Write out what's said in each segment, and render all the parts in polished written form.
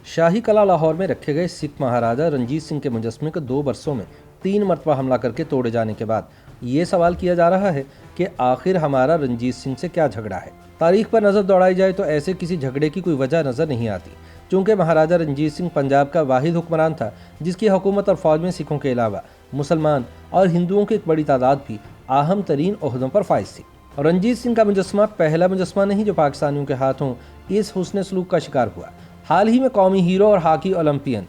شاہی قلعہ لاہور میں رکھے گئے سکھ مہاراجا رنجیت سنگھ کے مجسمے کو 2 برسوں میں 3 مرتبہ حملہ کر کے توڑے جانے کے بعد یہ سوال کیا جا رہا ہے کہ آخر ہمارا رنجیت سنگھ سے کیا جھگڑا ہے۔ تاریخ پر نظر دوڑائی جائے تو ایسے کسی جھگڑے کی کوئی وجہ نظر نہیں آتی، چونکہ مہاراجا رنجیت سنگھ پنجاب کا واحد حکمران تھا جس کی حکومت اور فوج میں سکھوں کے علاوہ مسلمان اور ہندوؤں کی ایک بڑی تعداد بھی اہم ترین عہدوں پر فائز تھی۔ رنجیت سنگھ کا مجسمہ پہلا مجسمہ نہیں جو پاکستانیوں کے ہاتھوں اس حسن سلوک کا شکار ہوا۔ حال ہی میں قومی ہیرو اور ہاکی اولمپئن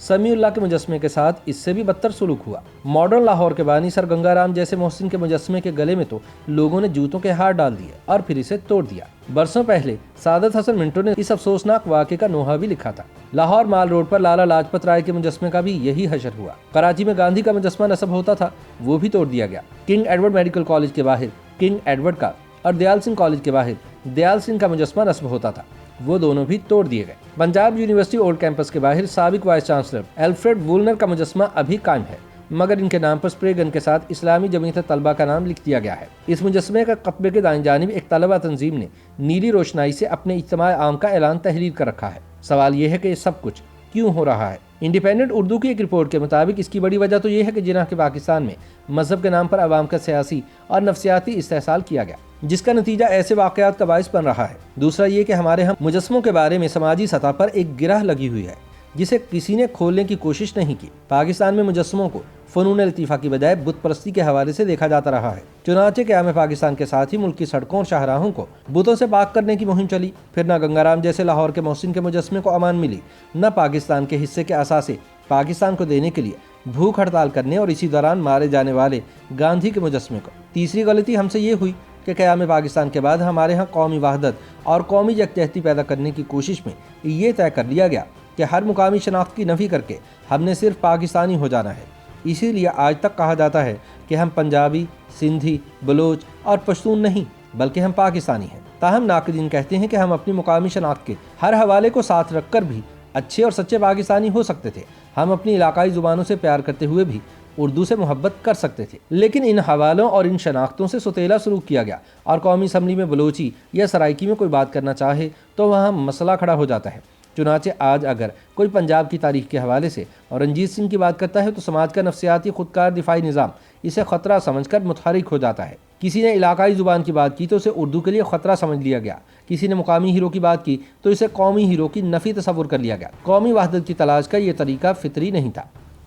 سمیع اللہ کے مجسمے کے ساتھ اس سے بھی بدتر سلوک ہوا۔ ماڈرن لاہور کے بانی سر گنگا رام جیسے محسن کے مجسمے کے گلے میں تو لوگوں نے جوتوں کے ہار ڈال دیے اور پھر اسے توڑ دیا۔ برسوں پہلے سعادت حسن منٹو نے اس افسوسناک واقعے کا نوحہ بھی لکھا تھا۔ لاہور مال روڈ پر لالا لاجپت رائے کے مجسمے کا بھی یہی حشر ہوا۔ کراچی میں گاندھی کا مجسمہ نصب ہوتا تھا، وہ بھی توڑ دیا گیا۔ کنگ ایڈورڈ میڈیکل کالج کے باہر کنگ ایڈورڈ کا اور دیال سنگھ کالج کے باہر دیال سنگھ کا مجسمہ نصب ہوتا تھا، وہ دونوں بھی توڑ دیے گئے۔ پنجاب یونیورسٹی اولڈ کیمپس کے باہر سابق وائس چانسلر الفریڈ وولنر کا مجسمہ ابھی قائم ہے، مگر ان کے نام پر اسپرے گن کے ساتھ اسلامی جمعیت طلبہ کا نام لکھ دیا گیا ہے۔ اس مجسمے کا قطبے کے دائیں جانب ایک طلبہ تنظیم نے نیلی روشنائی سے اپنے اجتماع عام کا اعلان تحریر کر رکھا ہے۔ سوال یہ ہے کہ یہ سب کچھ کیوں ہو رہا ہے؟ انڈیپینڈنٹ اردو کی ایک رپورٹ کے مطابق اس کی بڑی وجہ تو یہ ہے کہ جناح کے پاکستان میں مذہب کے نام پر عوام کا سیاسی اور نفسیاتی استحصال کیا گیا، جس کا نتیجہ ایسے واقعات کا باعث بن رہا ہے۔ دوسرا یہ کہ ہمارے ہم مجسموں کے بارے میں سماجی سطح پر ایک گرہ لگی ہوئی ہے جسے کسی نے کھولنے کی کوشش نہیں کی۔ پاکستان میں مجسموں کو فنون لطیفہ کی بجائے بت پرستی کے حوالے سے دیکھا جاتا رہا ہے۔ چنانچہ قیام پاکستان کے ساتھ ہی ملک کی سڑکوں اور شاہراہوں کو بتوں سے پاک کرنے کی مہم چلی۔ پھر نہ گنگا رام جیسے لاہور کے محسن کے مجسمے کو امان ملی، نہ پاکستان کے حصے کے اثاثے پاکستان کو دینے کے لیے بھوک ہڑتال کرنے اور اسی دوران مارے جانے والے گاندھی کے مجسمے کو۔ تیسری غلطی ہم سے یہ ہوئی کہ قیام پاکستان کے بعد ہمارے ہاں قومی وحدت اور قومی یکجہتی پیدا کرنے کی کوشش میں یہ طے کر لیا گیا کہ ہر مقامی شناخت کی نفی کر کے ہم نے صرف پاکستانی ہو جانا ہے۔ اسی لیے آج تک کہا جاتا ہے کہ ہم پنجابی، سندھی، بلوچ اور پشتون نہیں بلکہ ہم پاکستانی ہیں۔ تاہم ناقدین کہتے ہیں کہ ہم اپنی مقامی شناخت کے ہر حوالے کو ساتھ رکھ کر بھی اچھے اور سچے پاکستانی ہو سکتے تھے۔ ہم اپنی علاقائی زبانوں سے پیار کرتے ہوئے بھی اردو سے محبت کر سکتے تھے، لیکن ان حوالوں اور ان شناختوں سے ستیلا سلوک کیا گیا اور قومی اسمبلی میں بلوچی یا سرائکی میں کوئی بات کرنا چاہے تو وہاں مسئلہ کھڑا ہو جاتا ہے۔ چنانچہ آج اگر کوئی پنجاب کی تاریخ کے حوالے سے اور رنجیت سنگھ کی بات کرتا ہے تو سماج کا نفسیاتی خودکار دفاعی نظام اسے خطرہ سمجھ کر متحرک ہو جاتا ہے۔ کسی نے علاقائی زبان کی بات کی تو اسے اردو کے لیے خطرہ سمجھ لیا گیا، کسی نے مقامی ہیرو کی بات کی تو اسے قومی ہیرو کی نفی تصور کر لیا گیا۔ قومی وحدت کی تلاش کا یہ طریقہ فطری نہیں تھا۔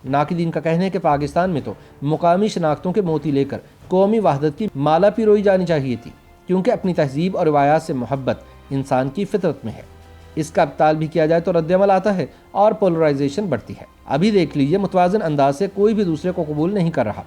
ناقدین کا کہنا ہے کہ پاکستان میں تو مقامی شناختوں کے موتی لے کر قومی وحدت کی مالا پیروئی جانی چاہیے تھی، کیونکہ اپنی تہذیب اور روایات سے محبت انسان کی فطرت میں ہے۔ اس کا ابطال بھی کیا جائے تو رد عمل آتا ہے اور پولرائزیشن بڑھتی ہے۔ ابھی دیکھ لیجئے، متوازن انداز سے کوئی بھی دوسرے کو قبول نہیں کر رہا۔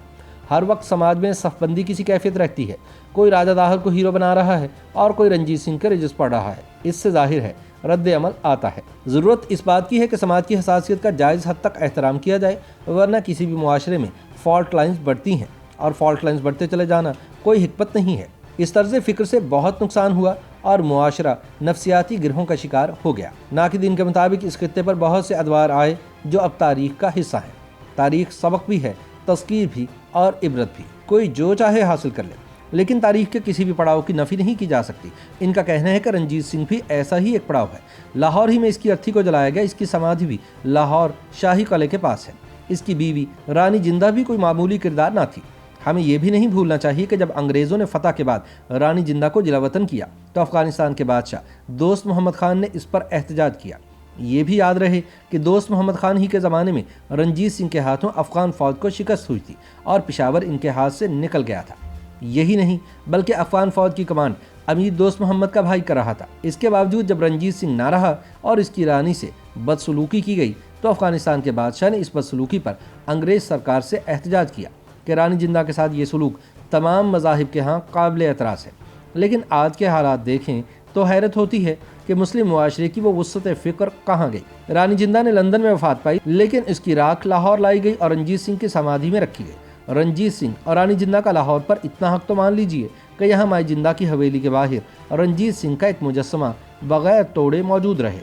ہر وقت سماج میں صف بندی کی سی کیفیت رہتی ہے، کوئی راجہ داہر کو ہیرو بنا رہا ہے اور کوئی رنجیت سنگھ کے رجس پڑھ رہا ہے۔ اس سے ظاہر ہے رد عمل آتا ہے۔ ضرورت اس بات کی ہے کہ سماج کی حساسیت کا جائز حد تک احترام کیا جائے، ورنہ کسی بھی معاشرے میں فالٹ لائنز بڑھتی ہیں اور فالٹ لائنز بڑھتے چلے جانا کوئی حکمت نہیں ہے۔ اس طرز فکر سے بہت نقصان ہوا اور معاشرہ نفسیاتی گرہوں کا شکار ہو گیا۔ ناقدین کے مطابق اس خطے پر بہت سے ادوار آئے جو اب تاریخ کا حصہ ہیں۔ تاریخ سبق بھی ہے، تذکیر بھی اور عبرت بھی۔ کوئی جو چاہے حاصل کر لے، لیکن تاریخ کے کسی بھی پڑاؤ کی نفی نہیں کی جا سکتی۔ ان کا کہنا ہے کہ رنجیت سنگھ بھی ایسا ہی ایک پڑاؤ ہے۔ لاہور ہی میں اس کی ارتھی کو جلایا گیا، اس کی سمادھی بھی لاہور شاہی قلعے کے پاس ہے۔ اس کی بیوی رانی جندہ بھی کوئی معمولی کردار نہ تھی۔ ہمیں یہ بھی نہیں بھولنا چاہیے کہ جب انگریزوں نے فتح کے بعد رانی جندہ کو جلا وطن کیا تو افغانستان کے بادشاہ دوست محمد خان نے اس پر احتجاج کیا۔ یہ بھی یاد رہے کہ دوست محمد خان ہی کے زمانے میں رنجیت سنگھ کے ہاتھوں افغان فوج کو شکست ہوئی تھی اور پشاور ان کے ہاتھ سے نکل گیا تھا۔ یہی نہیں بلکہ افغان فوج کی کمانڈ امیر دوست محمد کا بھائی کر رہا تھا۔ اس کے باوجود جب رنجیت سنگھ نہ رہا اور اس کی رانی سے بدسلوکی کی گئی تو افغانستان کے بادشاہ نے اس بدسلوکی پر انگریز سرکار سے احتجاج کیا کہ رانی جندہ کے ساتھ یہ سلوک تمام مذاہب کے ہاں قابل اعتراض ہے۔ لیکن آج کے حالات دیکھیں تو حیرت ہوتی ہے کہ مسلم معاشرے کی وہ وسعت فکر کہاں گئی۔ رانی جندہ نے لندن میں وفات پائی، لیکن اس کی راکھ لاہور لائی گئی اور رنجیت سنگھ کی سمادھی میں رکھی گئی۔ رنجیت سنگھ اور رانی جندہ کا لاہور پر اتنا حق تو مان لیجئے کہ یہاں مائی جندہ کی حویلی کے باہر رنجیت سنگھ کا ایک مجسمہ بغیر توڑے موجود رہے۔